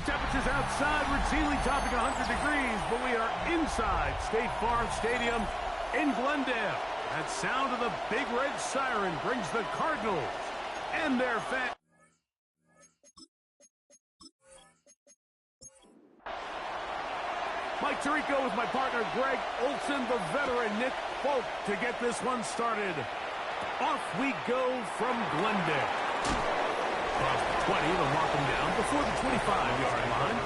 The temperatures outside routinely topping 100 degrees, but we are inside State Farm Stadium in Glendale. That sound of the big red siren brings the Cardinals and their fans. Mike Tirico with my partner Greg Olson, the veteran Nick Folk to get this one started. Off we go from Glendale. Across the 20, they'll mark them down before the 25-yard line.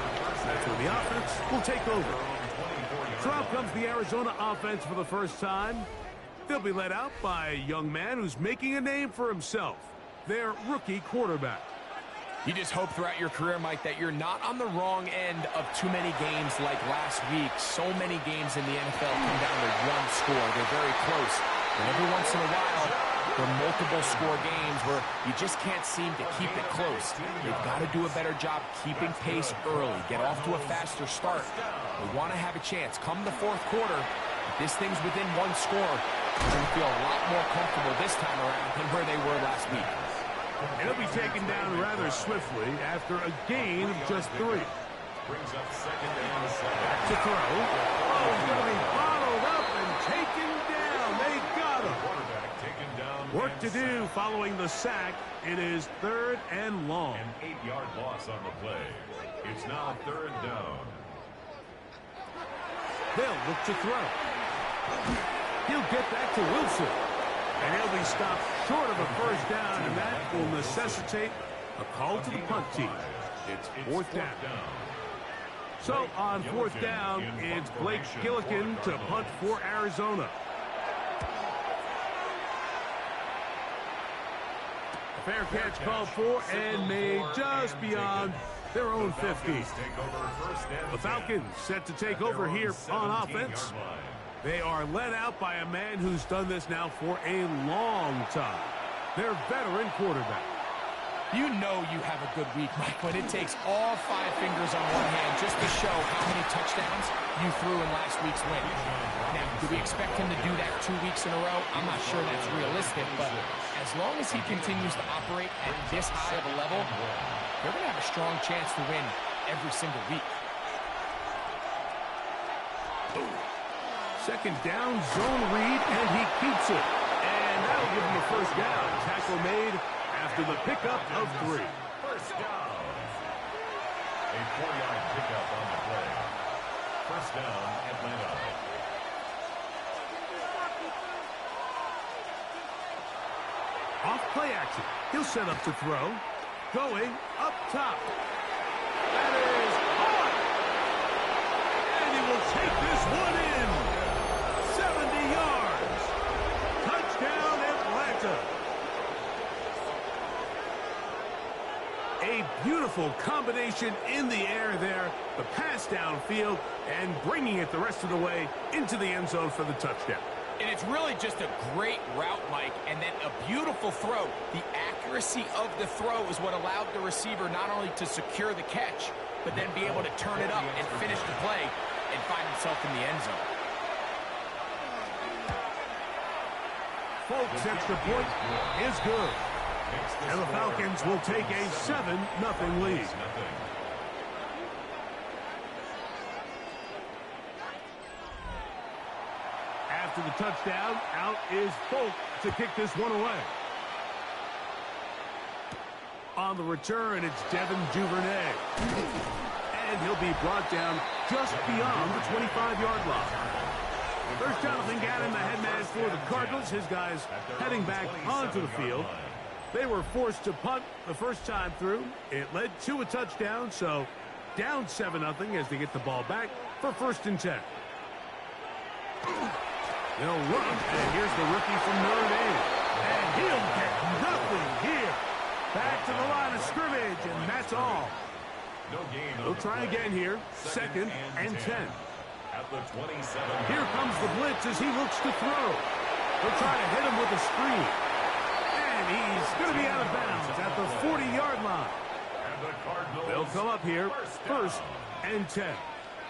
That's where the offense will take over. So out comes the Arizona offense for the first time. They'll be led out by a young man who's making a name for himself, their rookie quarterback. You just hope throughout your career, Mike, that you're not on the wrong end of too many games like last week. So many games in the NFL come down to one score. They're very close. And every once in a while, there are multiple score games where you just can't seem to keep it close. They've got to do a better job keeping pace early, get off to a faster start. They want to have a chance. Come the fourth quarter, if this thing's within one score, they're going to feel a lot more comfortable this time around than where they were last week. And he'll be taken down rather swiftly after a gain of just 3. Brings up second down. Back to throw. Oh, he's going to be bottled up and taken down. They got him. Quarterback taken down. Work to do following the sack. It is 3rd and long. An 8-yard loss on the play. It's now 3rd down. They'll look to throw. He'll get back to Wilson. And he'll be stopped short of a first down, and that will necessitate a call to the punt team. It's 4th down. So on 4th down, it's Blake Gillikin to punt for Arizona. A fair catch called for and made just beyond their own 50. The Falcons set to take over here on offense. They are led out by a man who's done this now for a long time. Their veteran quarterback. You know you have a good week, Mike, when it takes all 5 fingers on one hand just to show how many touchdowns you threw in last week's win. Now, do we expect him to do that 2 weeks in a row? I'm not sure that's realistic, but as long as he continues to operate at this high of a level, they're going to have a strong chance to win every single week. Second down, zone read, and he keeps it. And that'll give him a first down. Tackle made after the pickup of 3. First down. A 4-yard pickup on the play. First down, Atlanta. Off play action. He'll set up to throw. Going up top. That is hard. And he will take this one in. 70 yards. Touchdown, Atlanta. A beautiful combination in the air there. The pass downfield and bringing it the rest of the way into the end zone for the touchdown. And it's really just a great route, Mike, and then a beautiful throw. The accuracy of the throw is what allowed the receiver not only to secure the catch, but then be able to turn it up and finish the play and find himself in the end zone. Folks, extra point is good. And the Falcons will take a 7-0 lead. After the touchdown, out is Folk to kick this one away. On the return, it's Devin Duvernay. And he'll be brought down just beyond the 25-yard line. There's Jonathan Gannon, the head man for the Cardinals. His guys heading back onto the field. They were forced to punt the first time through. It led to a touchdown, so down 7-0 as they get the ball back for 1st and 10. They'll run, and here's the rookie from Notre Dame. And he'll get nothing here. Back to the line of scrimmage, and that's all. They'll try again here. 2nd and 10. At the 27. Here comes the blitz as he looks to throw. They'll try to hit him with a screen. And he's going to be out of bounds at the 40-yard line. And the Cardinals. They'll come up here. 1st and 10.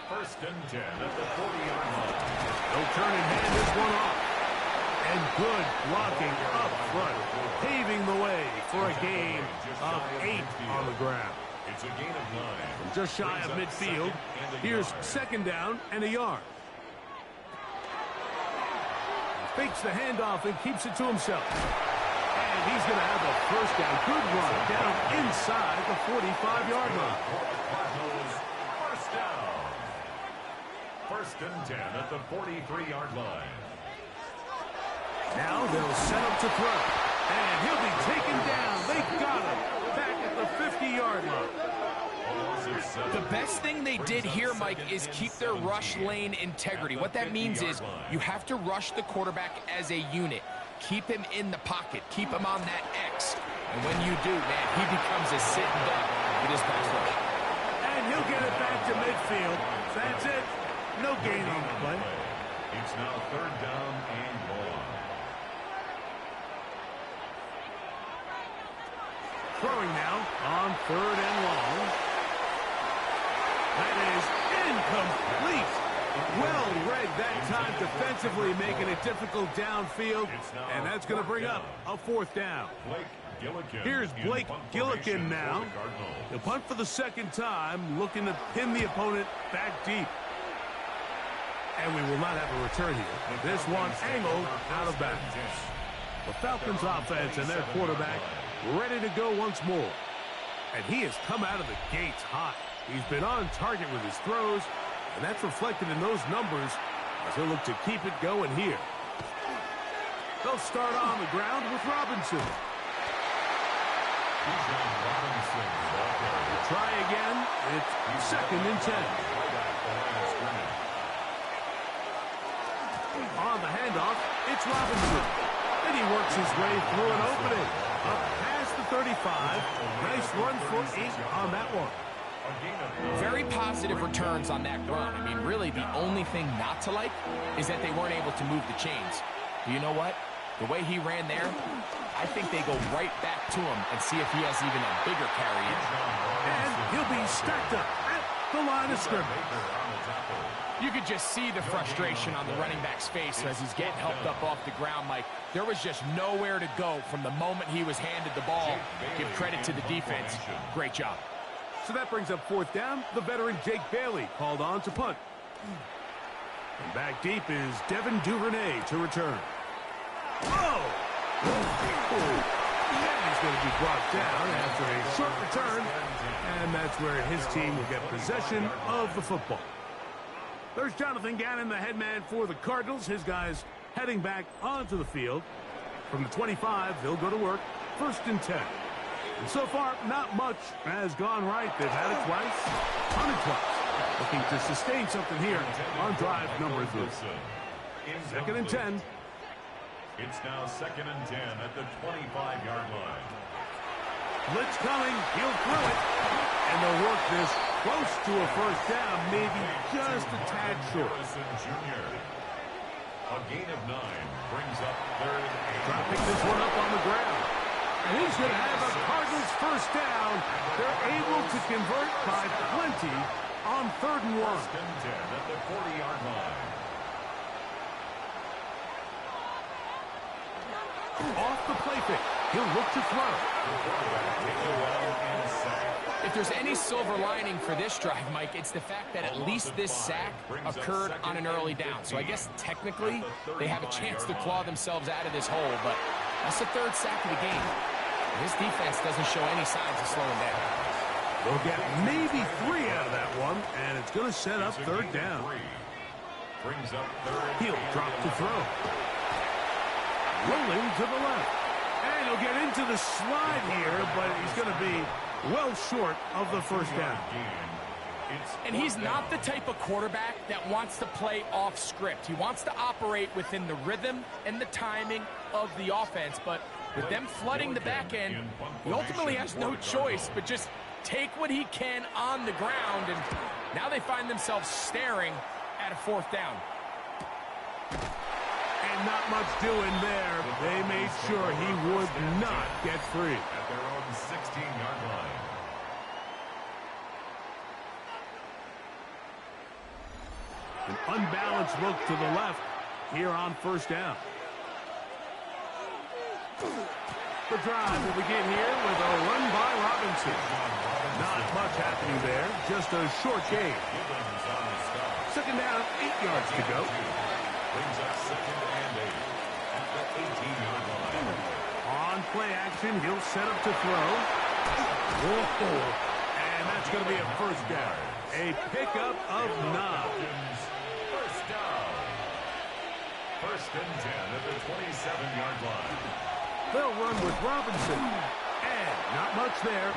1st and 10 at the 40-yard line. They'll turn and hand this one off. And good blocking up front, paving the way for a gain of 8 on the ground. It's a gain of 9. Just shy of midfield. Here's second down and a yard. He fakes the handoff and keeps it to himself. And he's going to have a first down. Good run down inside the 45-yard line. First down. First and 10 at the 43-yard line. Now they'll set up to throw. And he'll be taken down. They got him back at the 50-yard line. The best thing they did here, Mike, is keep their rush lane integrity. What that means is you have to rush the quarterback as a unit. Keep him in the pocket. Keep him on that X. And when you do, man, he becomes a sitting duck with his pass rush. And he'll get it back to midfield. That's it. No gain on the play. It's now third down and long. Throwing now on third and long. That is incomplete. Well read that time defensively, making it difficult downfield. And that's going to bring up a fourth down. Here's Blake Gillikin now. He'll punt for the second time, looking to pin the opponent back deep. And we will not have a return here. This one angled out of bounds. The Falcons offense and their quarterback ready to go once more. And he has come out of the gates hot. He's been on target with his throws, and that's reflected in those numbers as he'll look to keep it going here. They'll start on the ground with Robinson. They'll try again. It's second and 10. On the handoff, it's Robinson. And he works his way through an opening. Up past the 35. Nice run for 8 on that one. Very positive returns on that run. I mean, really, the only thing not to like is that they weren't able to move the chains. But you know what? The way he ran there, I think they go right back to him and see if he has even a bigger carry in. And he'll be stacked up at the line of scrimmage. You could just see the frustration on the running back's face as he's getting helped up off the ground, Mike. There was just nowhere to go from the moment he was handed the ball. Give credit to the defense. Great job. So that brings up fourth down. The veteran Jake Bailey called on to punt. And back deep is Devin Duvernay to return. Oh! And he's going to be brought down after a short return. And that's where his team will get possession of the football. There's Jonathan Gannon, the head man for the Cardinals. His guys heading back onto the field. From the 25, they'll go to work. First and 10. And so far, not much has gone right. They've had it twice, punted twice. Looking to sustain something here on drive number 3. Second and 10. It's now second and 10 at the 25-yard line. Blitz coming. He'll throw it. And they'll work this close to a first down, maybe just a tad short. A gain of 9 brings up third and trying to pick this one up on the ground. And he's going to have a Cardinals first down. They're able to convert by plenty on third and 1. First and 10 at the 40-yard line. Off the play fake. He'll look to throw. If there's any silver lining for this drive, Mike, it's the fact that at least this sack occurred on an early down. So I guess technically they have a chance to claw themselves out of this hole, but that's the third sack of the game. This defense doesn't show any signs of slowing down. They'll get maybe 3 out of that one, and it's going to set up third down. He'll drop to throw. Rolling to the left. And he'll get into the slide here, but he's going to be well short of the first down. And he's not the type of quarterback that wants to play off script. He wants to operate within the rhythm and the timing of the offense, but with them flooding the back end, he ultimately has no choice but just take what he can on the ground, and now they find themselves staring at a fourth down. And not much doing there. They made sure he would not get free. At their own 16-yard line. An unbalanced look to the left here on first down. The drive will begin here with a run by Robinson. Not much happening there. Just a short gain. Second down, 8 yards to go. Brings up second and 8 at the 18-yard line. On play action, he'll set up to throw. Whoa. And that's going to be a first down. A pickup of 9. First down. First and 10 at the 27-yard line. They'll run with Robinson. And not much there.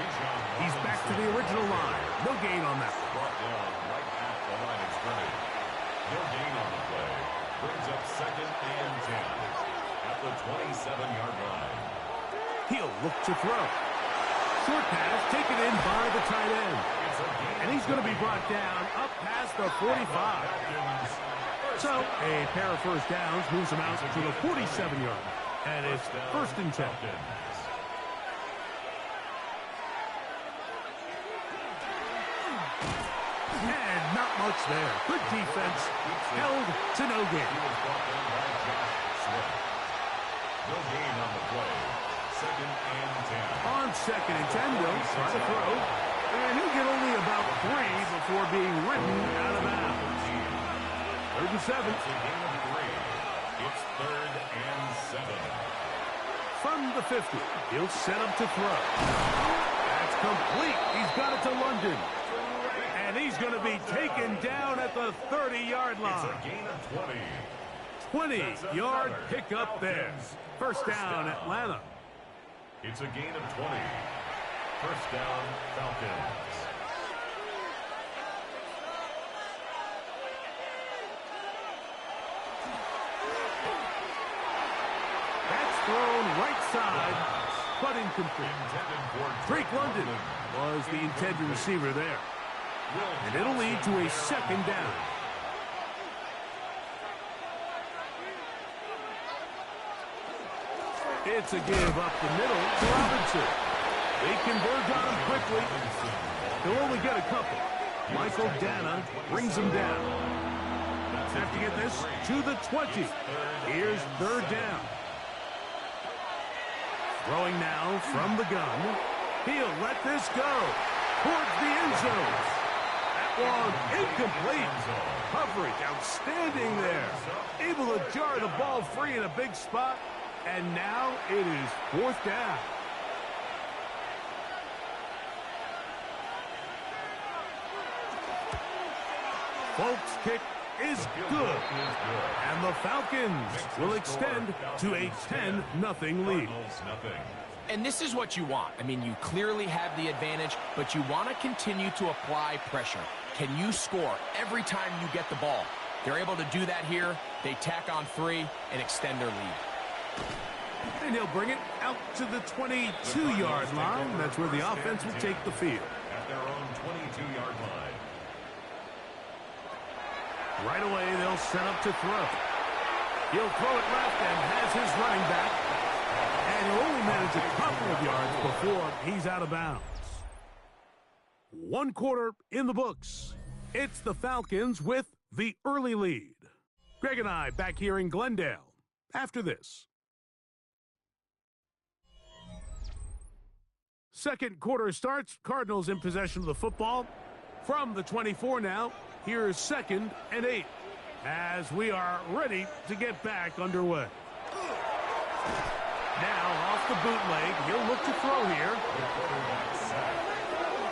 He's back to the original line. No gain on that. Brought down right at the line of scrimmage. No gain on the play. Brings up second and 10 at the 27-yard line. He'll look to throw. Short pass taken in by the tight end. And he's going to be brought down up past the 45. So a pair of first downs moves him out to the 47-yard. And it's first and 10. And not much there. Good defense. Held to no gain. No gain on the play. Second and 10. On second and 10, they'll try to throw. And he'll get only about 3 before being ridden out of bounds. Third and 7. It's a gain of 3. It's third and 7. From the 50, he'll set up to throw. That's complete. He's got it to London. And he's going to be taken down at the 30-yard line. It's a gain of 20. 20-yard pickup there. First down, Atlanta. It's a gain of 20. First down, Falcons. That's thrown right side, but incomplete. Drake London was the intended receiver there. And it'll lead to a second down. It's a give up the middle to Robinson. They converge on him quickly. He'll only get a couple. Michael Dana brings him down. Have to get this to the 20. Here's third down. Throwing now from the gun. He'll let this go towards the end zone. That one incomplete. Coverage outstanding there. Able to jar the ball free in a big spot. And now it is fourth down. Folks' kick is good. And the Falcons will extend to a 10-0 lead. And this is what you want. I mean, you clearly have the advantage, but you want to continue to apply pressure. Can you score every time you get the ball? They're able to do that here. They tack on 3 and extend their lead. And he'll bring it out to the 22-yard line. That's where the offense will take the field. At their own 22-yard line. Right away, they'll set up to throw. He'll throw it left and has his running back. And he'll only manage a couple of yards before he's out of bounds. 1 quarter in the books. It's the Falcons with the early lead. Greg and I back here in Glendale after this. Second quarter starts. Cardinals in possession of the football. From the 24 now, here's second and 8 as we are ready to get back underway. Now off the bootleg, he'll look to throw here.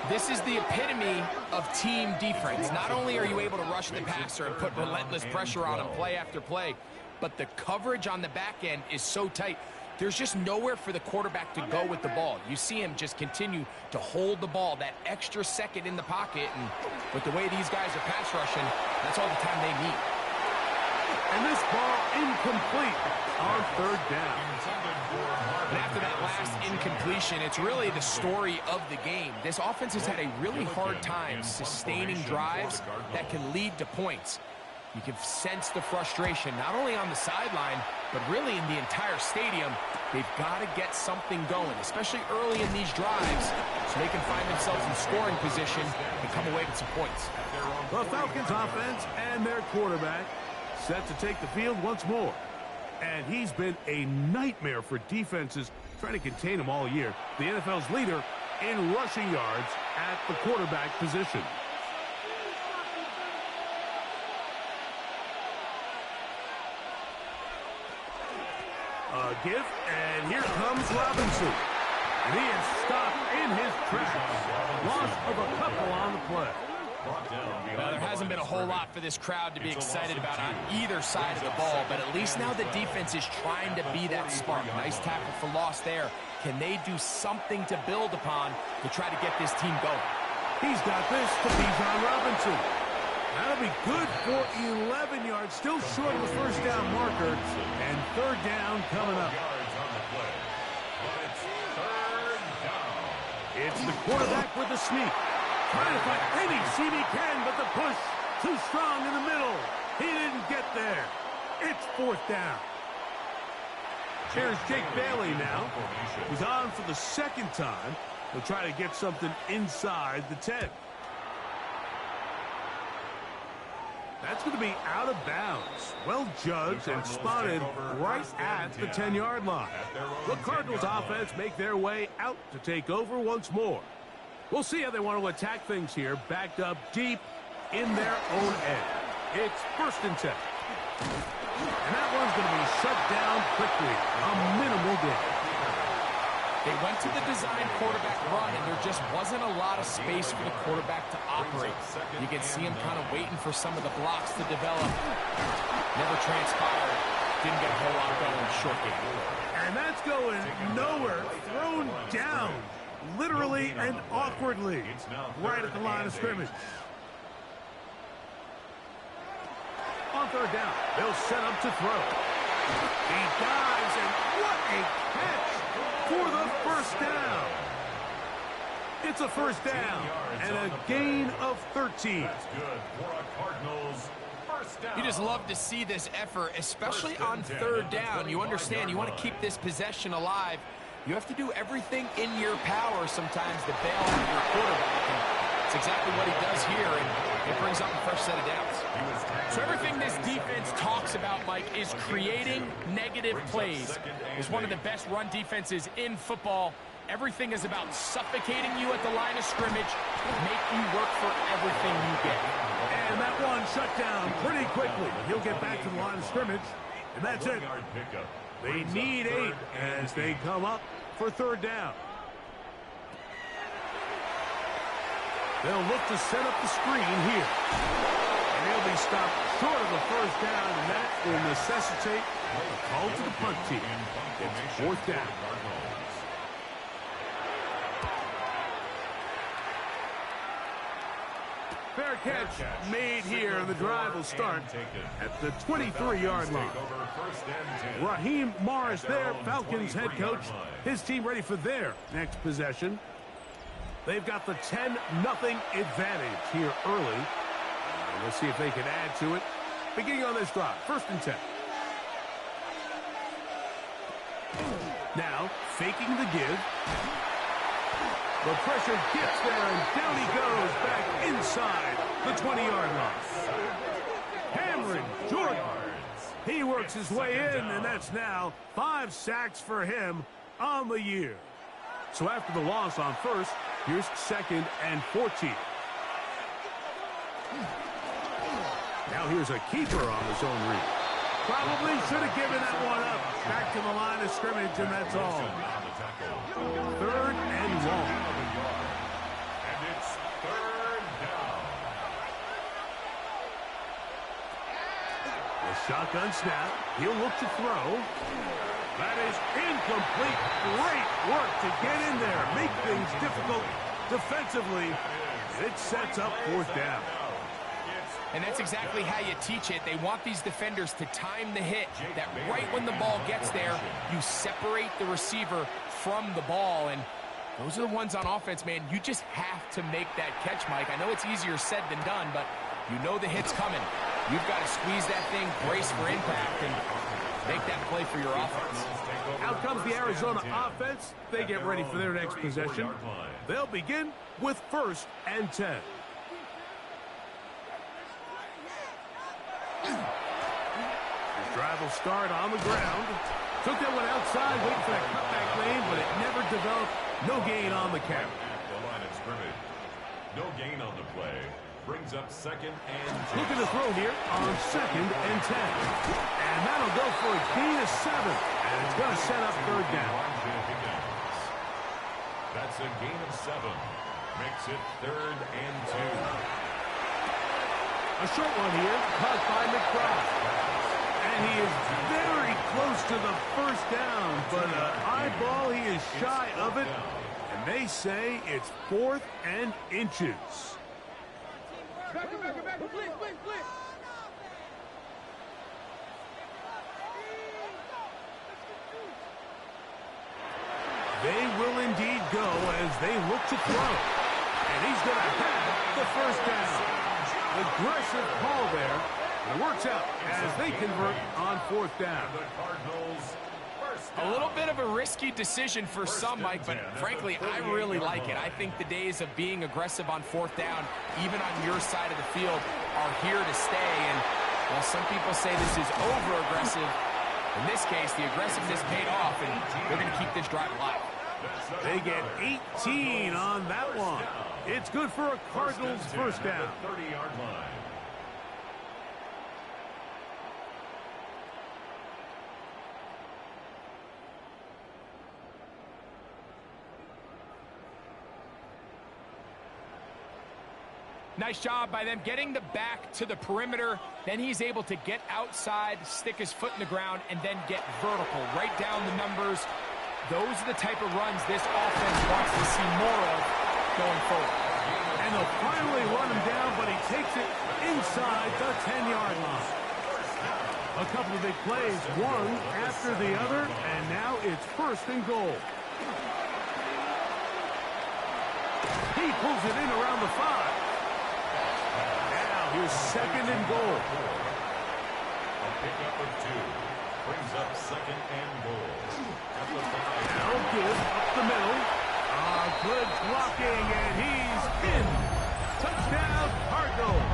This is the epitome of team defense. Not only are you able to rush the passer and put relentless pressure on him play after play, but the coverage on the back end is so tight. There's just nowhere for the quarterback to go with the ball. You see him just continue to hold the ball that extra second in the pocket, and with the way these guys are pass rushing, that's all the time they need. And this ball incomplete on third down. And after that last incompletion, it's really the story of the game. This offense has had a really hard time sustaining drives that can lead to points. You can sense the frustration, not only on the sideline, but really in the entire stadium. They've got to get something going, especially early in these drives, so they can find themselves in scoring position and come away with some points. The Falcons offense and their quarterback set to take the field once more. And he's been a nightmare for defenses trying to contain him all year. The NFL's leader in rushing yards at the quarterback position. A give, and here comes Robinson. And he is stopped in his tracks. Loss of a couple on the play. Well, there hasn't been a whole lot for this crowd to be excited about on either side of the ball, but at least now the defense is trying to be that spark. Nice tackle for loss there. Can they do something to build upon to try to get this team going? He's got this to Bijan Robinson. That'll be good for 11 yards, still short of the first down marker, and third down coming up. It's the quarterback with the sneak. Trying to find any seam he can, but the push too strong in the middle. He didn't get there. It's fourth down. Here's Jake Bailey now. He's on for the second time. He'll try to get something inside the 10. That's going to be out of bounds. Well judged and spotted right at the 10-yard line. The Cardinals offense make their way out to take over once more. We'll see how they want to attack things here, backed up deep in their own end. It's first and 10. And that one's going to be shut down quickly. A minimal gain. They went to the design quarterback run, and there just wasn't a lot of space for the quarterback to operate. You can see him kind of waiting for some of the blocks to develop. Never transpired. Didn't get a whole lot going short game. And that's going nowhere. Thrown down, literally and awkwardly, right at the line of scrimmage. On third down, they'll set up to throw. He dives, and what a catch for the first down. It's a first down and a gain of 13. That's good for a Cardinals first down. You just love to see this effort, especially on third down. You understand, you want to keep this possession alive. You have to do everything in your power sometimes to bail out your quarterback. And it's exactly what he does here, and it brings up a fresh set of downs. So everything this defense talks about, Mike, is creating negative plays. It's one of the best run defenses in football. Everything is about suffocating you at the line of scrimmage, make you work for everything you get. And that one shut down pretty quickly. He'll get back to the line of scrimmage, and that's it. They need 8 as they come up for third down. They'll look to set up the screen here. And he'll be stopped short of the first down, and that will necessitate a call to the punt team. It's fourth down. Fair catch made here, and the drive will start at the 23-yard line. Raheem Morris there, Falcons head coach. His team ready for their next possession. They've got the 10-0 advantage here early. And we'll see if they can add to it. Beginning on this drive, first and 10. Now, faking the give. The pressure gets there, and down he goes back inside the 20-yard line. Cameron Jordan. He works his way in, and that's now 5 sacks for him on the year. So after the loss on first, here's second and 14. Now here's a keeper on his own read. Probably should have given that one up. Back to the line of scrimmage, and that's all. Third and long. And it's third down. The shotgun snap. He'll look to throw. That is incomplete. Great work to get in there. Make things difficult defensively. It sets up fourth down. And that's exactly how you teach it. They want these defenders to time the hit, that right when the ball gets there, you separate the receiver from the ball. And those are the ones on offense, man. You just have to make that catch, Mike. I know it's easier said than done, but you know the hit's coming. You've got to squeeze that thing, brace for impact, and make that play for your offense. Out comes the Arizona offense. They get ready for their next possession. They'll begin with first and 10. This drive will start on the ground. Took that one outside, waiting for that cutback lane, but it never developed. No gain on the carry. scrimmage. No gain on the play. Brings up second and 10. Looking to throw here on second and 10. And that'll go for a gain of 7. And it's going to set up third down. That's a gain of 7. Makes it third and 2. A short one here, caught by McBride. And he is very close to the first down, but eyeball, he is shy of it. And they say it's 4th and inches. They will indeed go as they look to throw. And he's going to have the first down. Aggressive call there. And it works out as they convert on 4th down. A little bit of a risky decision for some, Mike, but frankly, I really like it. I think the days of being aggressive on 4th down, even on your side of the field, are here to stay. And while some people say this is over-aggressive, in this case, the aggressiveness paid off, and they're going to keep this drive alive. They get 18 on that one. It's good for a Cardinals first down. 30-yard line. Nice job by them getting the back to the perimeter. Then he's able to get outside, stick his foot in the ground, and then get vertical. Right down the numbers. Those are the type of runs this offense wants to see more of going forward. And they'll finally run him down, but he takes it inside the 10-yard line. A couple of big plays, one after the other, and now it's 1st and goal. He pulls it in around the 5. Here's 2nd and goal. A pickup of 2. Brings up 2nd and goal. At the 5. Now good up the middle. Good blocking, and he's in. Touchdown, Cardinals.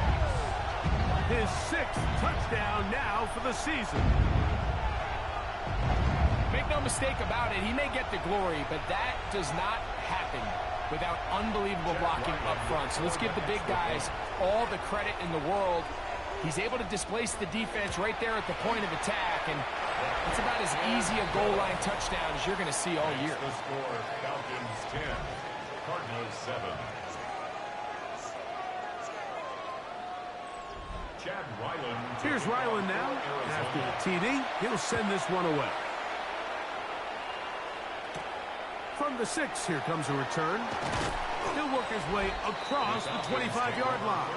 His 6th touchdown now for the season. Make no mistake about it, he may get the glory, but that does not happen without unbelievable blocking up front. So let's give the big guys all the credit in the world. He's able to displace the defense right there at the point of attack, and it's about as easy a goal line touchdown as you're going to see all year. The score, Falcons 10, Cardinals 7. Chad Ryland. Here's Ryland now. After the TD, he'll send this one away. From the 6, here comes a return. He'll work his way across the 25-yard line.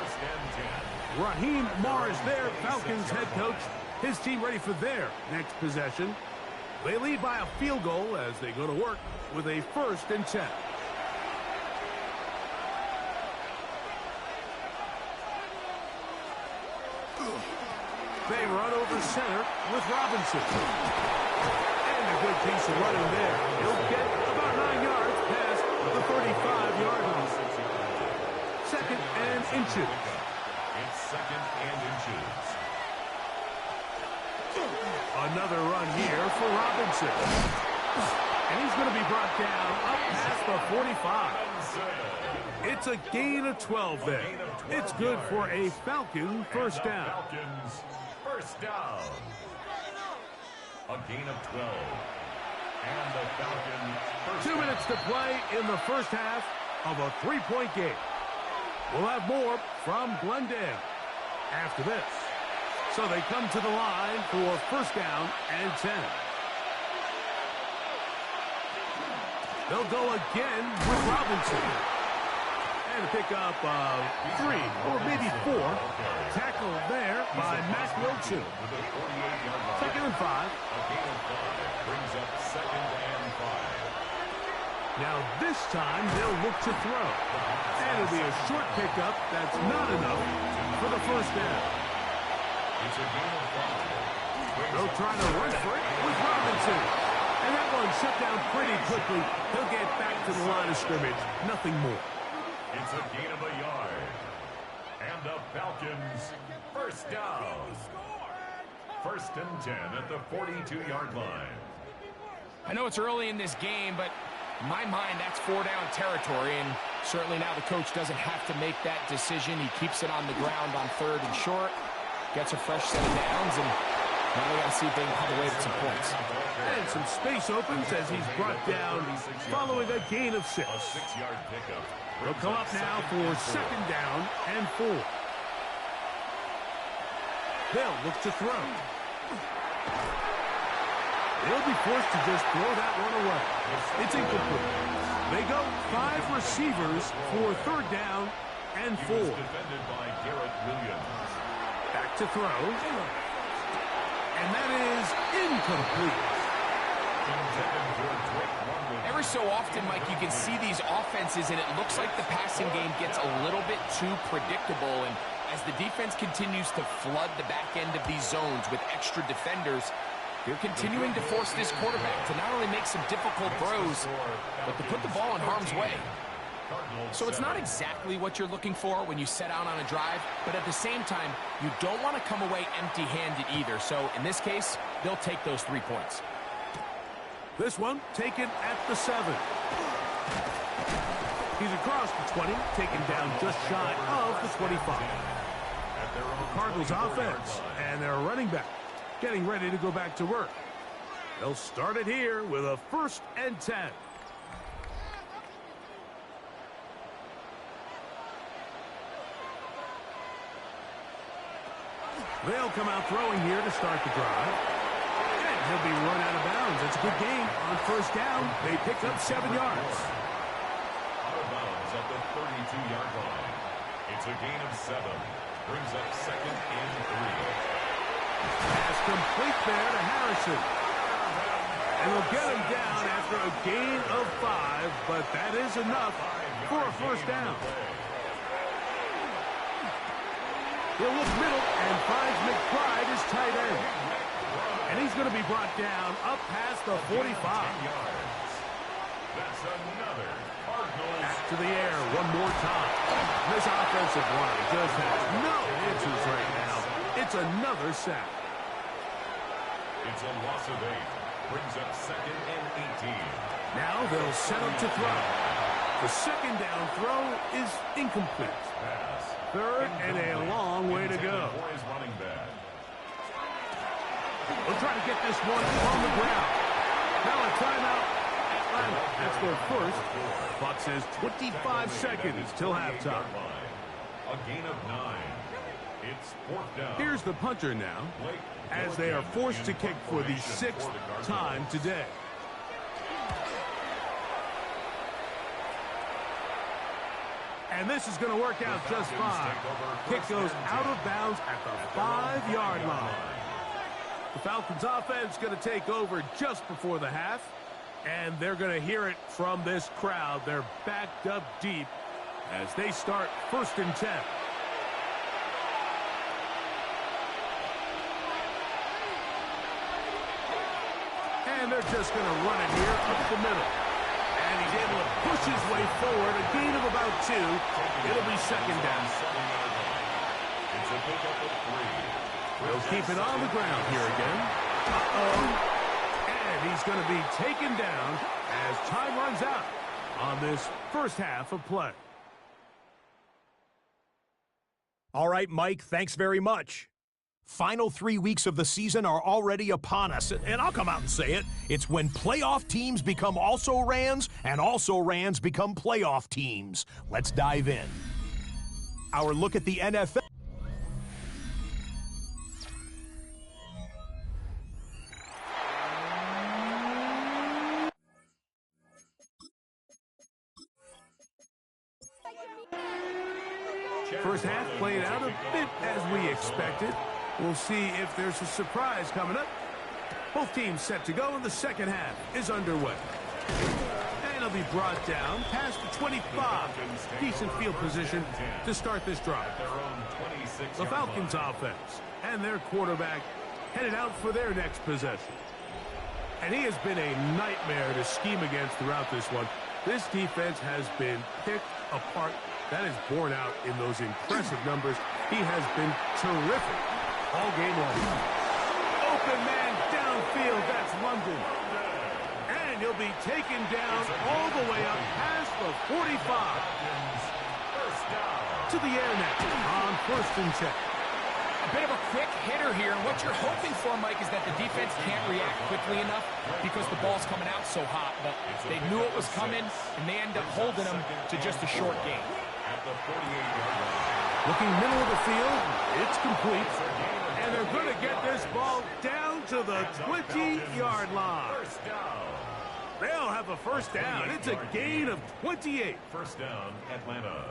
Raheem Morris there, Falcons head coach. His team ready for their next possession. They lead by a field goal as they go to work with a 1st and 10. They run over center with Robinson. And a good piece of running there. He'll get about 9 yards past the 35-yard line. 2nd and inches. It's 2nd and inches. Another run here for Robinson. And he's going to be brought down up past the 45. It's a gain of 12 there. It's good for a Falcon first down. Falcons first down. A gain of 12. And the Falcons first 2 minutes to play in the first half of a 3-point game. We'll have more from Glendale after this. So they come to the line for first down and 10. They'll go again with Robinson. And a pickup of 3 or maybe 4. Tackle there by Matt Wilson. 2nd and 5. A gain of 5 brings up 2nd and 5. Now this time they'll look to throw. And it'll be a short pickup that's not enough for the first down. It's a gain of 5. They'll try to run for it with Robinson. And that one shut down pretty quickly. He'll get back to the line of scrimmage. Nothing more. It's a gain of a yard. And the Falcons first down. 1st and 10 at the 42-yard line. I know it's early in this game, but in my mind, that's 4 down territory. And Certainly now the coach doesn't have to make that decision. He keeps it on the ground on 3rd and short, gets a fresh set of downs, and now they got to see if they can come away with some points. And some space opens as he's brought down following a gain of 6. He'll come up now for 2nd down and 4. They'll look to throw. They'll be forced to just throw that one away. It's incomplete. They go 5 receivers for 3rd down and 4. Defended by Garrett Williams. Back to throw. And that is incomplete. Every so often, Mike, you can see these offenses, and it looks like the passing game gets a little bit too predictable. And as the defense continues to flood the back end of these zones with extra defenders, they're continuing to force this quarterback to not only make some difficult throws, but to put the ball in harm's way. So it's not exactly what you're looking for when you set out on a drive, but at the same time, you don't want to come away empty-handed either. So in this case, they'll take those 3 points. This one taken at the 7. He's across the 20, taken down just shy of the 25. The Cardinals offense and their running back getting ready to go back to work. They'll start it here with a 1st and 10. They'll come out throwing here to start the drive. And he'll be run out of bounds. It's a good game on 1st down. They pick up 7 yards. Out of bounds at the 32-yard line. It's a gain of 7. Brings up 2nd and 3. Pass complete there to Harrison. And they'll get him down after a gain of 5, but that is enough for a 1st down. He'll look middle and finds McBride as tight end. And he's going to be brought down up past the 45. That's another Cardinals. Back to the air one more time. This offensive line just has no answers right now. It's another sack. It's a loss of 8. Brings up 2nd and 18. Now they'll set up to throw. The 2nd down throw is incomplete. Pass. 3rd and a long way to go. They'll try to get this one on the ground. Now a timeout. Atlanta. That's their 1st. Clock says 25 seconds till halftime. A gain of 9. It's 4th down. Here's the punter now, as they are forced to kick for the 6th time today. And this is going to work out just fine. Kick goes out of bounds at the 5-yard line. The Falcons offense going to take over just before the half, and they're going to hear it from this crowd. They're backed up deep as they start 1st and 10. And they're just going to run it here up the middle. And he's able to push his way forward. A gain of about 2. It'll be 2nd down. It's a pickup of 3. They'll keep it on the ground here again. Uh-oh. And he's going to be taken down as time runs out on this 1st half of play. All right, Mike, thanks very much. Final 3 weeks of the season are already upon us, and I'll come out and say it. It's when playoff teams become also-rans, and also-rans become playoff teams. Let's dive in. Our look at the NFL. First half played out a bit as we expected. We'll see if there's a surprise coming up. Both teams set to go, and the 2nd half is underway. And it'll be brought down past the 25. Decent field position to start this drive. The Falcons offense and their quarterback headed out for their next possession. And he has been a nightmare to scheme against throughout this one. This defense has been picked apart. That is borne out in those impressive numbers. He has been terrific all game long. Open man downfield. That's London. And he'll be taken down all the way up past the 45. To the air net on 1st and 10. A bit of a quick hitter here, and what you're hoping for, Mike, is that the defense can't react quickly enough because the ball's coming out so hot, but they knew it was coming, and they end up holding them to just a short game. Looking middle of the field, it's complete, and they're going to get this ball down to the 20-yard line. They'll have a first down. It's a gain of 28. First down, Atlanta.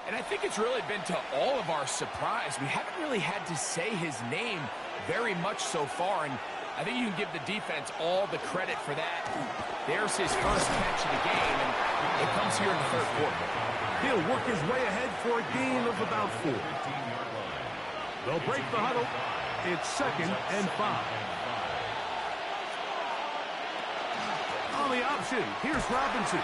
And I think it's really been to all of our surprise. We haven't really had to say his name very much so far, and I think you can give the defense all the credit for that. There's his first catch of the game, and it comes here in the 3rd quarter. He'll work his way ahead for a gain of about 4. They'll break the huddle. It's 2nd and 5. On the option, here's Robinson.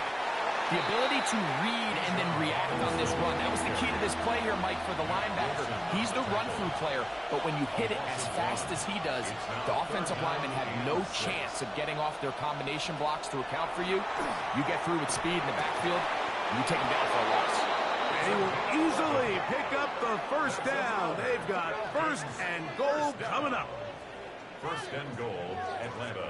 The ability to read and then react on this run. That was the key to this play here, Mike, for the linebacker. He's the run-through player, but when you hit it as fast as he does, the offensive linemen have no chance of getting off their combination blocks to account for you. You get through with speed in the backfield, and you take them down for a loss. They will easily pick up the first down. They've got 1st and goal coming up. 1st and goal, Atlanta.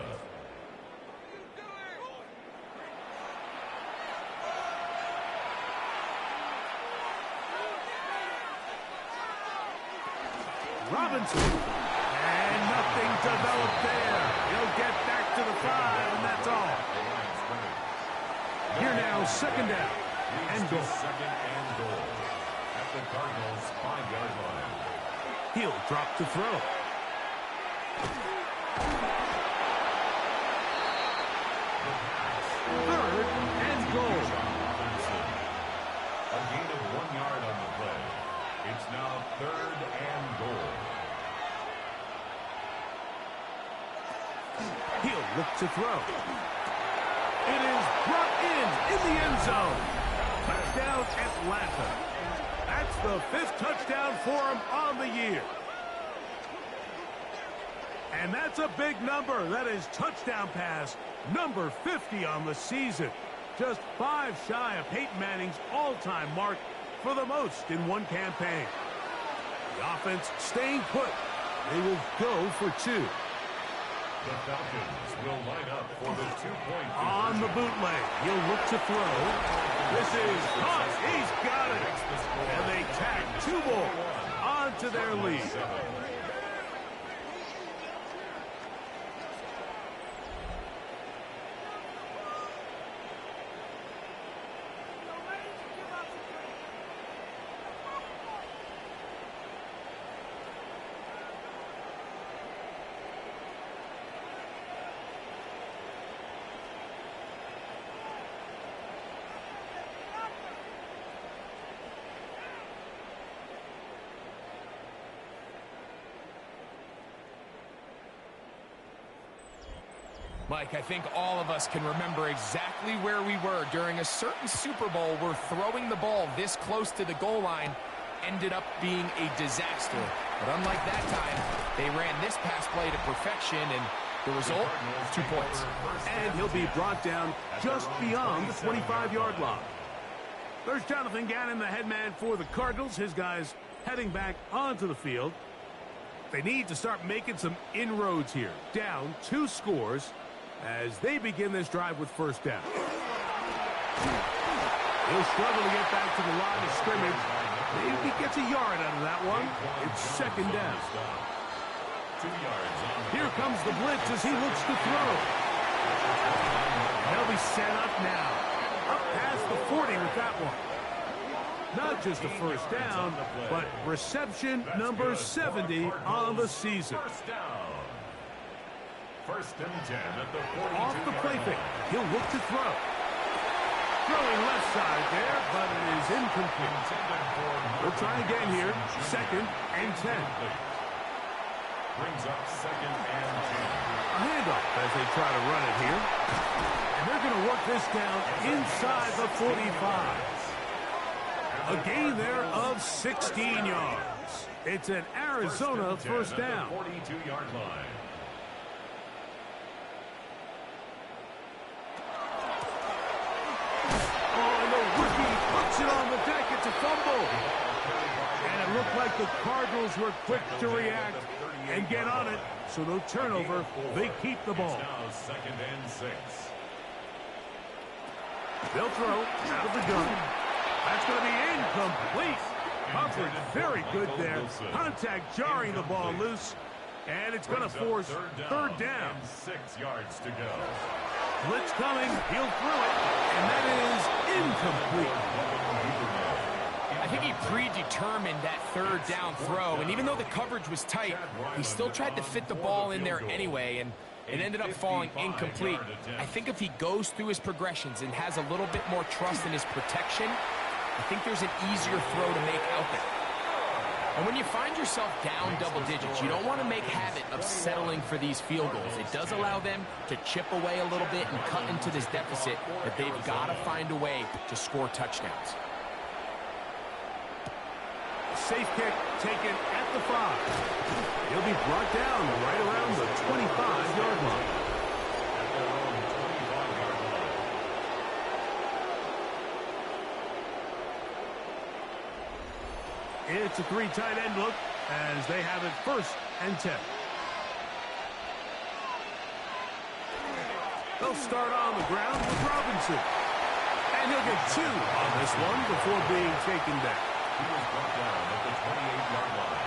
Robinson, and nothing developed there. He'll get back to the 5, and that's all. Here now, 2nd down and goal. 2nd and goal at the Cardinals' 5-yard line. He'll drop to throw. Third and goal. A gain of 1 yard on the play. It's now 3rd and goal. He'll look to throw. It is brought in the end zone. Touchdown, Atlanta. That's the 5th touchdown for him on the year. And that's a big number. That is touchdown pass number 50 on the season. Just 5 shy of Peyton Manning's all-time mark for the most in one campaign. The offense staying put. They will go for 2. The Falcons will line up for the 2-point On the bootleg, he'll look to throw. This is caught. He's got it. And they tack 2 more onto their lead. Mike, I think all of us can remember exactly where we were during a certain Super Bowl where throwing the ball this close to the goal line ended up being a disaster. But unlike that time, they ran this pass play to perfection, and the result, 2 points. And he'll be brought down just beyond the 25-yard line. There's Jonathan Gannon, the head man for the Cardinals. His guys heading back onto the field. They need to start making some inroads here. Down 2 scores as they begin this drive with 1st down. He'll struggle to get back to the line of scrimmage. Maybe he gets a yard out of that one. It's 2nd down. 2 yards. Here comes the blitz as he looks to throw. They'll be set up now. Up past the 40 with that one. Not just a 1st down, but reception number 70 on the season. 1st and 10 at the 42. Off the play fake. He'll look to throw. Throwing left side there, but it is incomplete. We'll try again here. 2nd and 10. Brings up 2nd and 10. A handoff as they try to run it here. And they're going to work this down inside the 45. A gain there of 16 yards. It's an Aaron Arizona first down. 42-yard line. Oh, and the rookie puts it on the deck. It's a fumble. And it looked like the Cardinals were quick to react and get on it. So no turnover. They keep the ball. Now 2nd and 6. They'll throw out of the gun. That's going to be incomplete. Humphrey, very good there. Contact jarring the ball loose. And it's going to force third down. 6 yards to go. Blitz coming. He'll throw it. And that is incomplete. I think he predetermined that third down throw. And even though the coverage was tight, he still tried to fit the ball in there anyway. And it ended up falling incomplete. I think if he goes through his progressions and has a little bit more trust in his protection, I think there's an easier throw to make out there. And when you find yourself down double digits, you don't want to make habit of settling for these field goals. It does allow them to chip away a little bit and cut into this deficit, but they've got to find a way to score touchdowns. Safe kick taken at the 5. He'll be brought down right around the 25-yard line. It's a 3 tight end look as they have it 1st and 10. They'll start on the ground with Robinson. And he'll get 2 on this one before being taken down. He was brought down at the 28-yard line.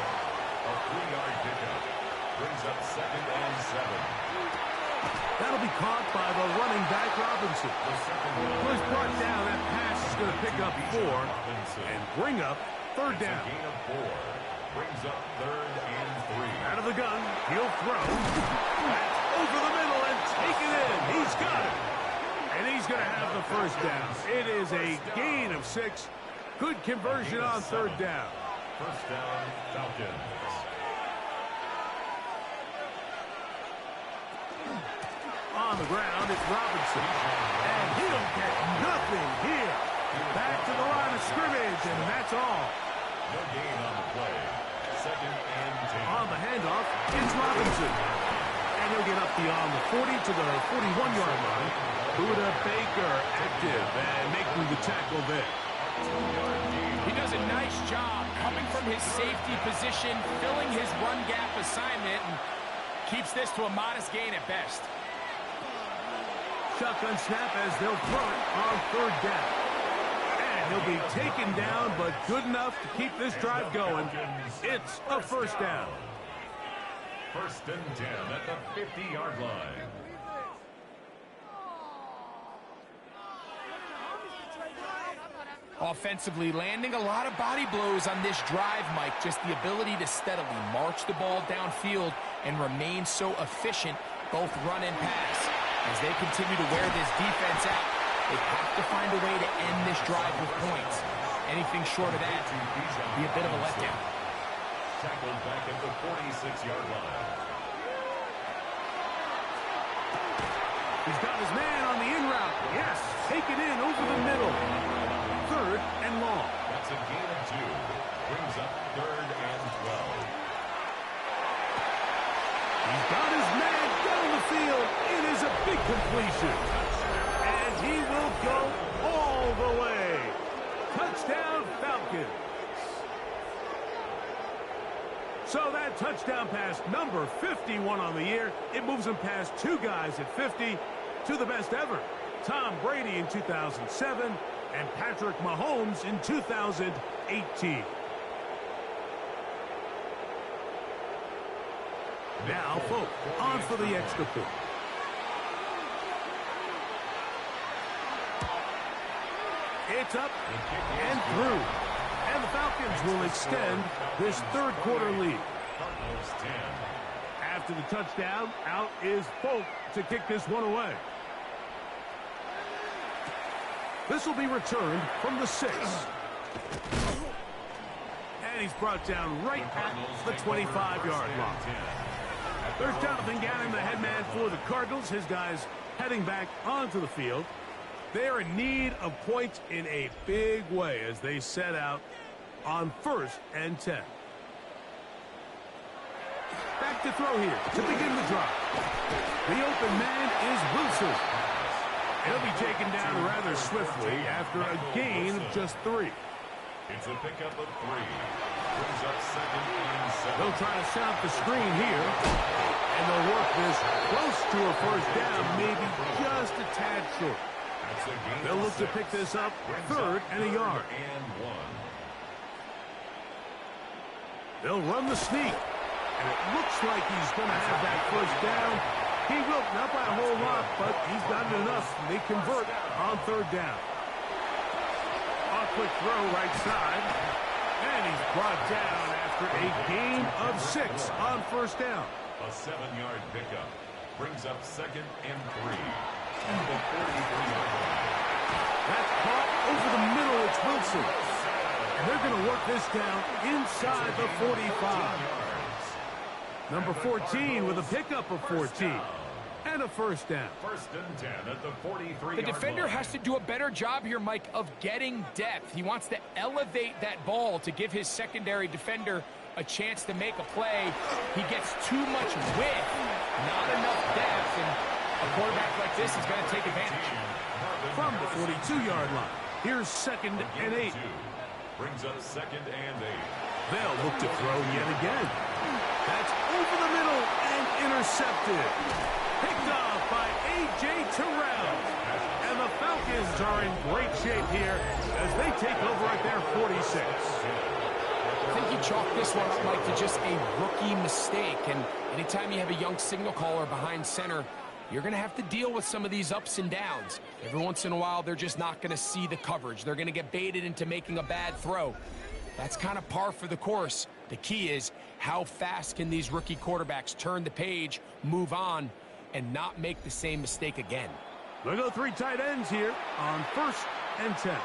A 3-yard pickup brings up 2nd and 7. That'll be caught by the running back Robinson. First brought down, that pass is going to pick up 4 and bring up third down. A gain of 4 brings up 3rd and 3. Out of the gun, he'll throw. That's over the middle and take it in. He's got it. And he's going to have the first down. It is a gain of 6. Good conversion on third down. First down, Falcons. On the ground, it's Robinson. And he'll get nothing here. Back to the line of scrimmage, and that's all. No gain on the play. 2nd and 10. On the handoff, it's Robinson. And he'll get up beyond the 40 to the 41-yard line. Buda Baker active and making the tackle there. He does a nice job coming from his safety position, filling his run gap assignment, and keeps this to a modest gain at best. Shotgun snap as they'll throw it on third down. And he'll be taken down, but good enough to keep this drive going. It's a first down. 1st and 10 at the 50-yard line. Offensively, landing a lot of body blows on this drive, Mike. Just the ability to steadily march the ball downfield and remain so efficient, both run and pass. As they continue to wear this defense out, they have to find a way to end this drive with points. Anything short of that would be a bit of a letdown. Tackled back at the 46-yard line. He's got his man on the in route. Yes, take it in over the middle. 3rd and long. That's a gain of 2. Brings up 3rd and 12. He's got his man down the field. It is a big completion. And he will go all the way. Touchdown, Falcons. So that touchdown pass, number 51 on the year, it moves him past 2 guys at 50 to the best ever. Tom Brady in 2007 and Patrick Mahomes in 2018. Now, Folk on for the extra point. It's up and through. And the Falcons will extend this third quarter lead. After the touchdown, out is Folk to kick this one away. This will be returned from the 6. And he's brought down right at the 25-yard line. There's Jonathan Gannon, the head man for the Cardinals. His guys heading back onto the field. They're in need of points in a big way as they set out on 1st and 10. to throw here to begin the drive. The open man is Wilson. He'll be taken down rather swiftly after a gain of just 3. It's a pickup of 3. Brings up second and 7. They'll try to set up the screen here. And they'll work this close to a first down, maybe just a tad short. They'll look to pick this up 3rd and a yard. And 1. They'll run the sneak. And it looks like he's going to have that first down. He will, not by a whole lot, but he's got enough. They convert on 3rd down. A quick throw right side. And he's brought down after a gain of 6 on first down. A 7-yard pickup. Brings up second and 3. And the 43-yard line. That's caught over the middle. It's Wilson. And they're going to work this down inside the 45. Number 14 with a pickup of 14. And a first down. 1st and 10 at the 43-yard The defender has to do a better job here, Mike, of getting depth. He wants to elevate that ball to give his secondary defender a chance to make a play. He gets too much width, not enough depth, and a quarterback like this is going to take advantage. From the 42-yard line, here's 2nd and 8. Brings up 2nd and 8. They'll look to throw yet again. That's over the middle and intercepted. Picked off by A.J. Terrell. And the Falcons are in great shape here as they take over at their 46. I think you chalk this one up, Mike, to just a rookie mistake. And anytime you have a young signal caller behind center, you're going to have to deal with some of these ups and downs. Every once in a while, they're just not going to see the coverage. They're going to get baited into making a bad throw. That's kind of par for the course. The key is how fast can these rookie quarterbacks turn the page, move on, and not make the same mistake again. They'll go 3 tight ends here on 1st and 10.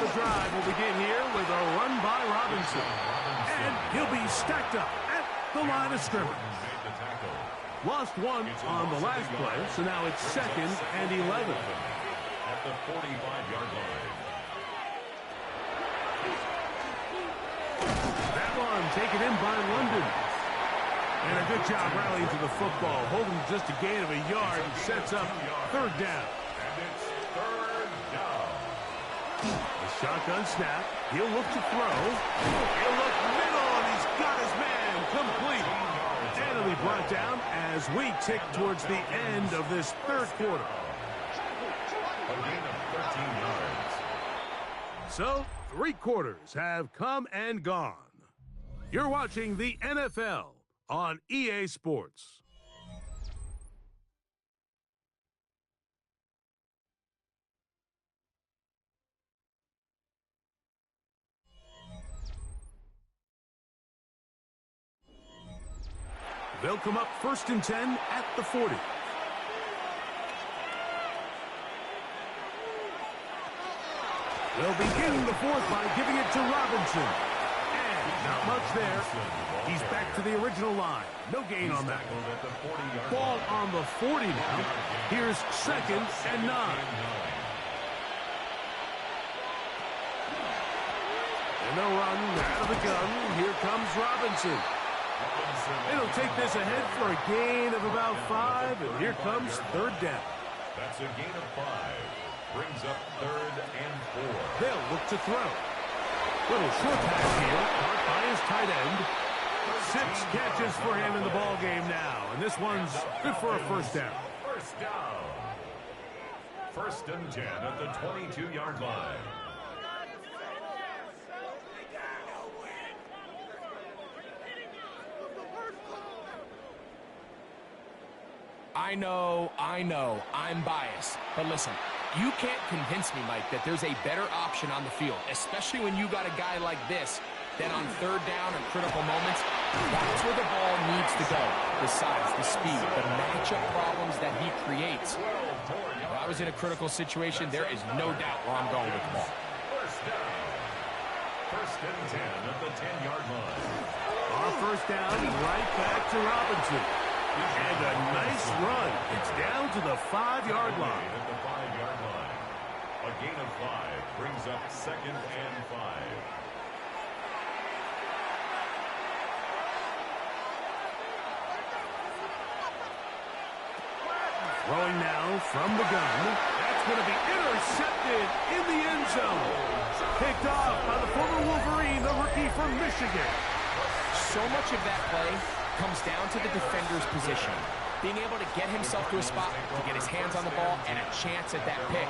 The drive will begin here with a run by Robinson. And he'll be stacked up at the line of scrimmage. Lost 1 on the last play, so now it's 2nd and 11. At the 45-yard line. That one taken in by London. And a good job rallying to the football, holding just a gain of a yard and sets up 3rd down. And it's 3rd down. A shotgun snap. He'll look to throw. He'll look middle, and he's got his man complete. And he'll be brought down as we tick towards the end of this 3rd quarter. A gain of 13 yards. So, 3 quarters have come and gone. You're watching the NFL on EA Sports. They'll come up 1st and 10 at the 40. They'll begin the 4th by giving it to Robinson. And not much there. He's back to the original line. No gain on that. Ball on the 40 now. Here's 2nd and 9. And they'll run out of the gun. Here comes Robinson. It'll take this ahead for a gain of about 5, and here comes 3rd down. That's a gain of 5. Brings up 3rd and 4. They'll look to throw. Little short pass here, caught by his tight end. 6 catches for him in the ball game now, and this one's good for a 1st down. 1st down. 1st and 10 at the 22-yard line. I know, I'm biased. But listen, you can't convince me, Mike, that there's a better option on the field, especially when you got a guy like this, that on 3rd down or critical moments, that's where the ball needs to go. The size, the speed, the matchup problems that he creates. If I was in a critical situation, there is no doubt where I'm going with the ball. 1st down. 1st and 10 at the 10-yard line. On 1st down, right back to Robinson. And a nice run. It's down to the 5-yard line. At the 5-yard line. A gain of 5 brings up 2nd and 5. Throwing now from the gun. That's going to be intercepted in the end zone. Picked off by the former Wolverine, the rookie from Michigan. So much of that play comes down to the defender's position. Being able to get himself to a spot, to get his hands on the ball, and a chance at that pick.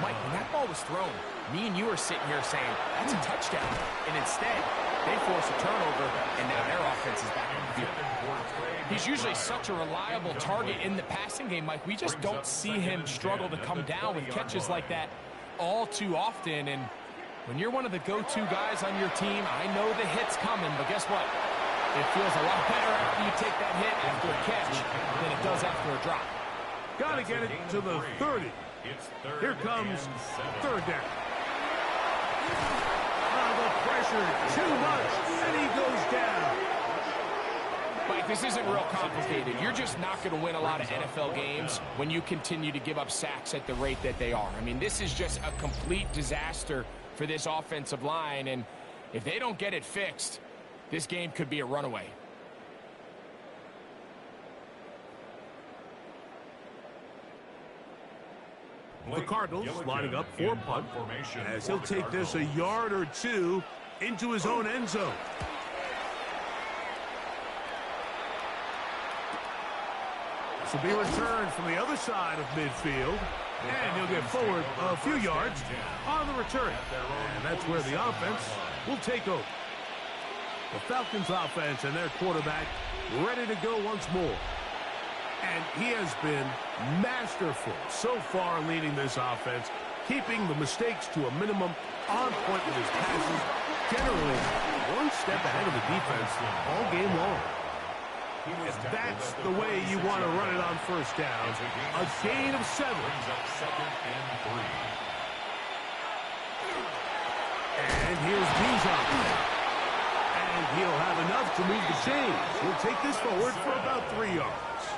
Mike, when that ball was thrown, me and you are sitting here saying, that's a touchdown. And instead, they force a turnover, and now their offense is back in the field. He's usually such a reliable target in the passing game, Mike. We just don't see him struggle to come down with catches like that all too often. And when you're one of the go-to guys on your team, I know the hit's coming, but guess what? It feels a lot better after you take that hit after a catch than it does after a drop. Got to get it to the 30. Here comes third down. The pressure, too much, and he goes down. Mike, this isn't real complicated. You're just not going to win a lot of NFL games when you continue to give up sacks at the rate that they are. I mean, this is just a complete disaster for this offensive line, and if they don't get it fixed, this game could be a runaway. The Cardinals lining up for punt as he'll take this a yard or two into his own end zone. This will be returned from the other side of midfield, and he'll get forward a few yards on the return. And that's where the offense will take over. The Falcons offense and their quarterback ready to go once more. And he has been masterful so far leading this offense, keeping the mistakes to a minimum, on point with his passes, generally one step ahead of the defense all game long. And that's the way you want to run it on first down. A gain of 7. And here's Bijan. And he'll have enough to move the chains. He'll take this forward for about 3 yards.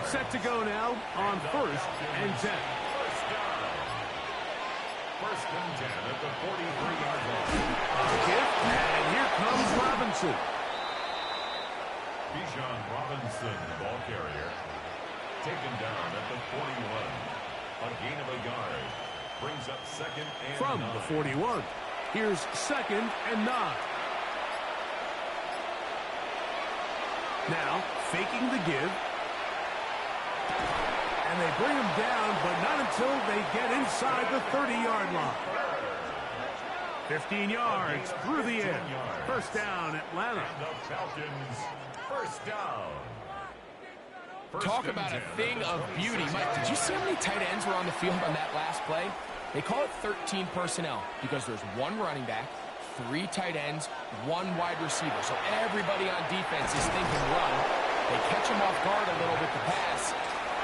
Set to go now on 1st and 10. First and 10 at the 43-yard line. And here comes Robinson. Bijan Robinson, the ball carrier, taken down at the 41. A gain of a yard. Brings up 2nd and 9. From the 41. Here's 2nd and 9. Now, faking the give. And they bring him down, but not until they get inside the 30-yard line. 15 yards through the air. First down, Atlanta. And the Falcons, first down. Talk about a thing of beauty. Mike, did you see how many tight ends were on the field on that last play? They call it 13 personnel because there's 1 running back, 3 tight ends, 1 wide receiver. So everybody on defense is thinking run. They catch him off guard a little with the pass,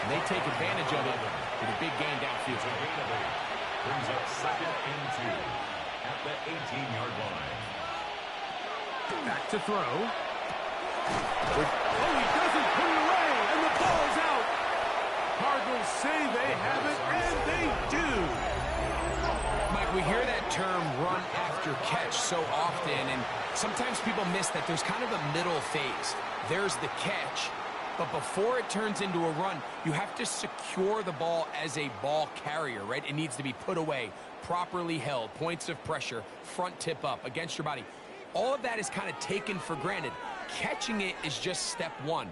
and they take advantage of it with a big gain downfield. Brings up 2nd and 2 at the 18-yard line. Back to throw. He doesn't put it away, and the ball's out. Cardinals say they have it, and they do. Mike, we hear that term run after catch so often, and sometimes people miss that there's kind of a middle phase. There's the catch, but before it turns into a run, you have to secure the ball as a ball carrier, right? It needs to be put away, properly held, points of pressure, front tip up against your body. All of that is kind of taken for granted. Catching it is just step 1.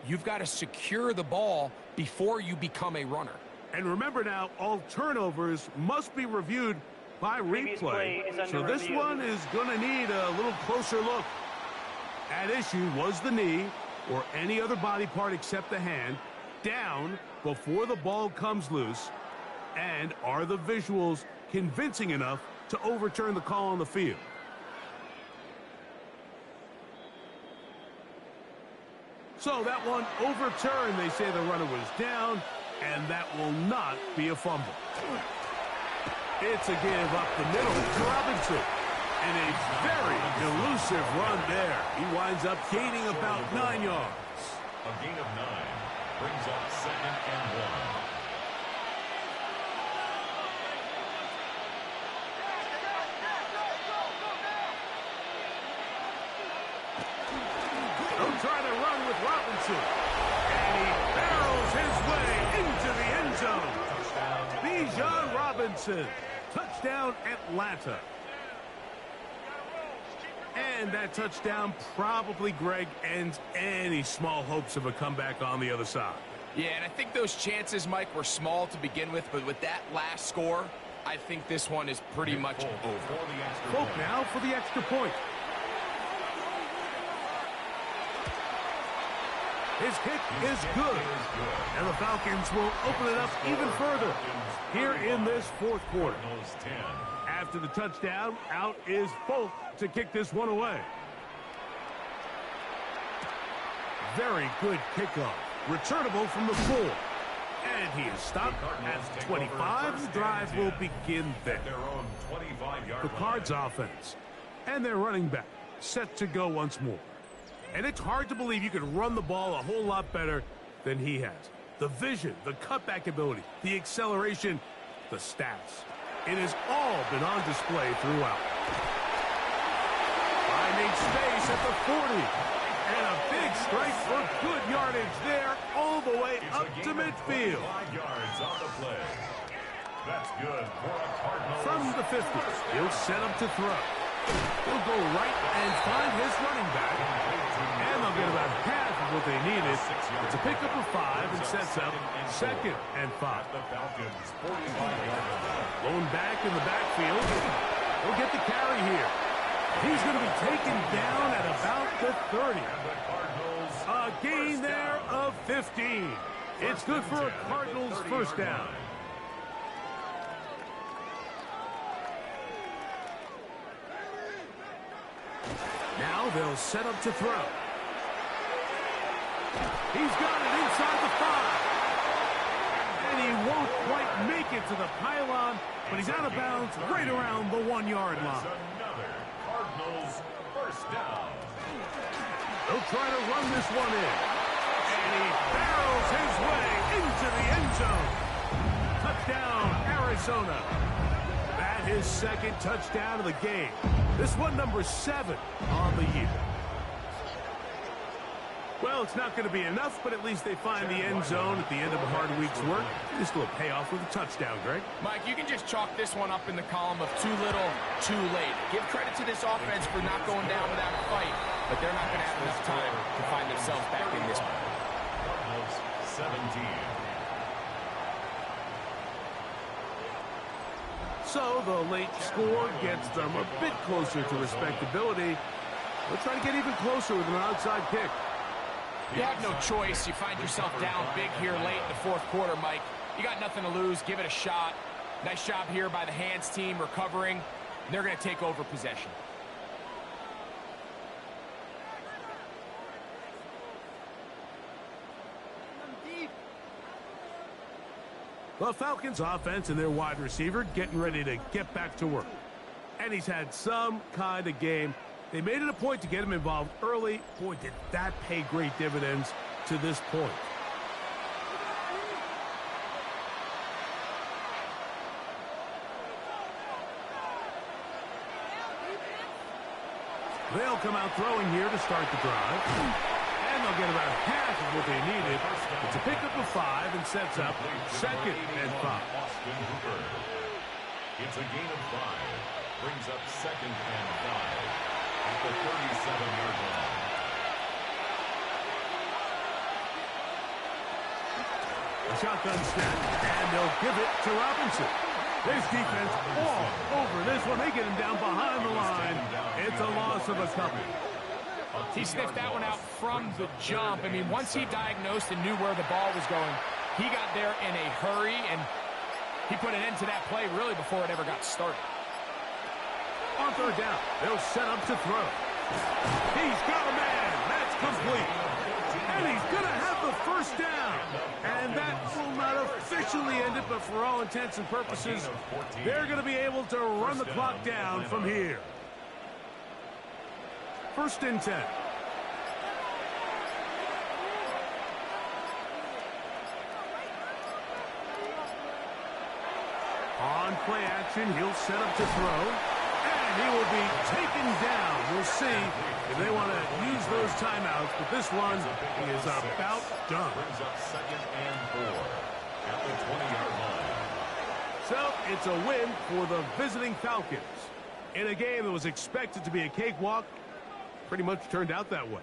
You've got to secure the ball before you become a runner. And remember now, all turnovers must be reviewed by replay. So this one is going to need a little closer look. At issue was the knee, or any other body part except the hand, down before the ball comes loose. And are the visuals convincing enough to overturn the call on the field? So that one overturned. They say the runner was down, and that will not be a fumble. It's a give up the middle to Robinson. And a very elusive run there. He winds up gaining about 9 yards. A gain of 9 brings up 2nd and 1. They'll try to run with Robinson. And he barrels his way into the end zone. Bijan Robinson. Touchdown, Atlanta. And that touchdown probably, Greg, ends any small hopes of a comeback on the other side. Yeah, and I think those chances, Mike, were small to begin with, but with that last score, I think this one is pretty much over. Folk now for the extra point. His kick is good. And the Falcons will open it up even further here in this fourth quarter. After the touchdown, out is Folk to kick this one away. Very good kickoff. Returnable from the 4. And he is stopped at 25. The drive will begin there. The Cards offense and their running back set to go once more. And it's hard to believe you could run the ball a whole lot better than he has. The vision, the cutback ability, the acceleration, the stats. It has all been on display throughout. Finding space at the 40. And a big strike for good yardage there all the way up to midfield. 5 yards on the play. That's good for a Cardinals. From the 50, he'll set up to throw. He'll go right and find his running back. And they'll get about half of what they needed. It's a pickup of 5 and sets up 2nd and 5. The Falcons 45-yard line. Blown back in the backfield. He'll get the carry here. He's going to be taken down at about the 30. A gain there of 15. It's good for a Cardinals first down. Now they'll set up to throw. He's got it inside the 5. And he won't quite make it to the pylon, but he's out of bounds right around the 1-yard line. Another Cardinals first down. They'll try to run this one in. And he barrels his way into the end zone. Touchdown, Arizona. That is 2nd touchdown of the game. This one number 7 on the year. Well, it's not going to be enough, but at least they find the end zone at the end of a hard week's work. Just a little payoff with a touchdown, Greg. Mike, you can just chalk this one up in the column of too little, too late. Give credit to this offense for not going down without a fight, but they're not going to have enough time to find themselves back in this one. Cardinals 17. So the late score gets them a bit closer to respectability. They'll try to get even closer with an outside kick. You have no choice. You find yourself down big here late in the fourth quarter, Mike. You got nothing to lose. Give it a shot. Nice job here by the hands team recovering. They're going to take over possession. The Falcons offense and their wide receiver getting ready to get back to work. And he's had some kind of game. They made it a point to get him involved early. Boy, did that pay great dividends to this point. They'll come out throwing here to start the drive. And they'll get about half of what they needed. It's a pickup of 5 and sets up 2nd and 5. It's a gain of 5. Brings up 2nd and 5 at the 37-yard line. A shotgun snap, and they'll give it to Robinson. This defense all over this one. They get him down behind the line. It's a loss of a couple. He sniffed that one out from the jump. I mean, once he diagnosed and knew where the ball was going, he got there in a hurry, and he put an end to that play really before it ever got started. On 3rd down, they'll set up to throw. He's got a man. That's complete. And he's going to have the first down. And that will not officially end it, but for all intents and purposes, they're going to be able to run the clock down from here. 1st and 10. On play action, he'll set up to throw. And he will be taken down. We'll see if they want to use those timeouts, but this one is about done. Brings up 2nd and 4 at the 20-yard line. So it's a win for the visiting Falcons. In a game that was expected to be a cakewalk, pretty much turned out that way.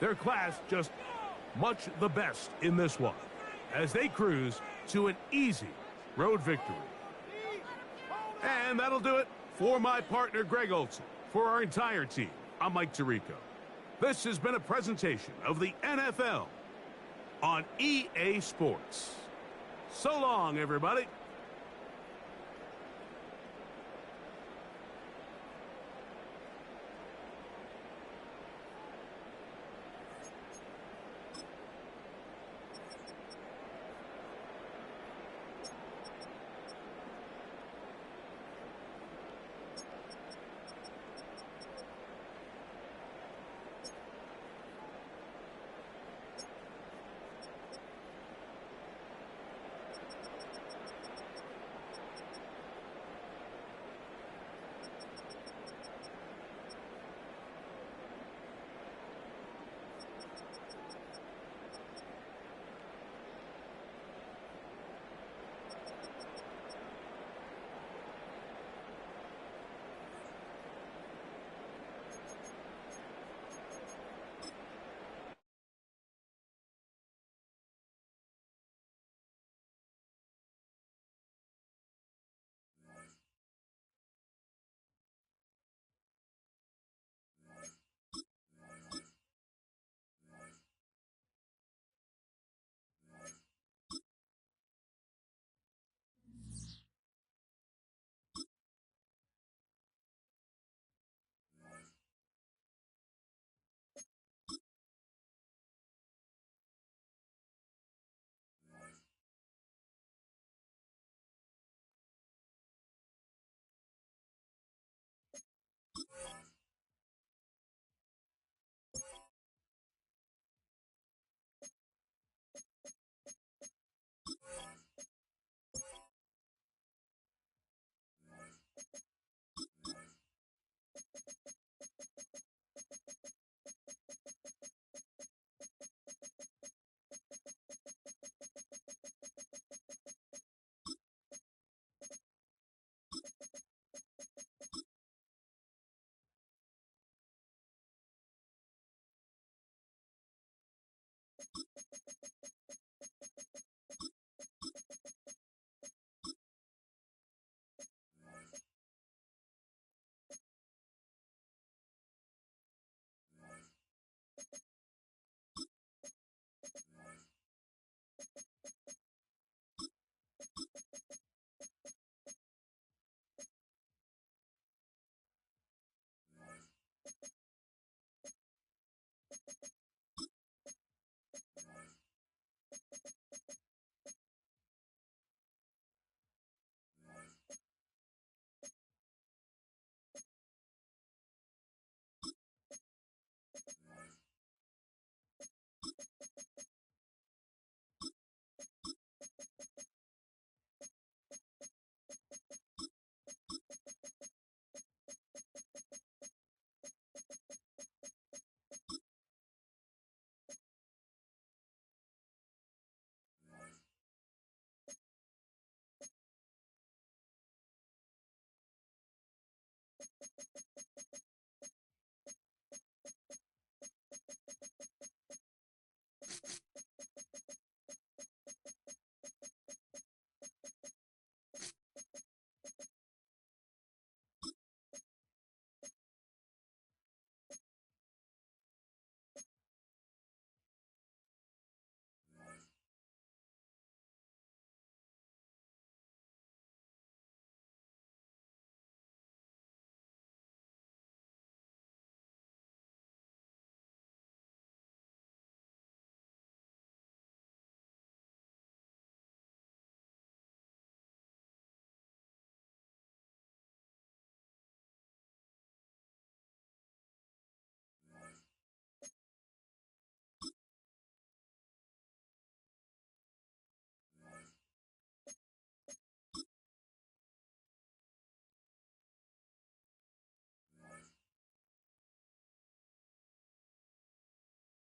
Their class just much the best in this one as they cruise to an easy road victory. And that'll do it for my partner, Greg Olson. For our entire team, I'm Mike Tirico. This has been a presentation of the NFL on EA Sports. So long, everybody.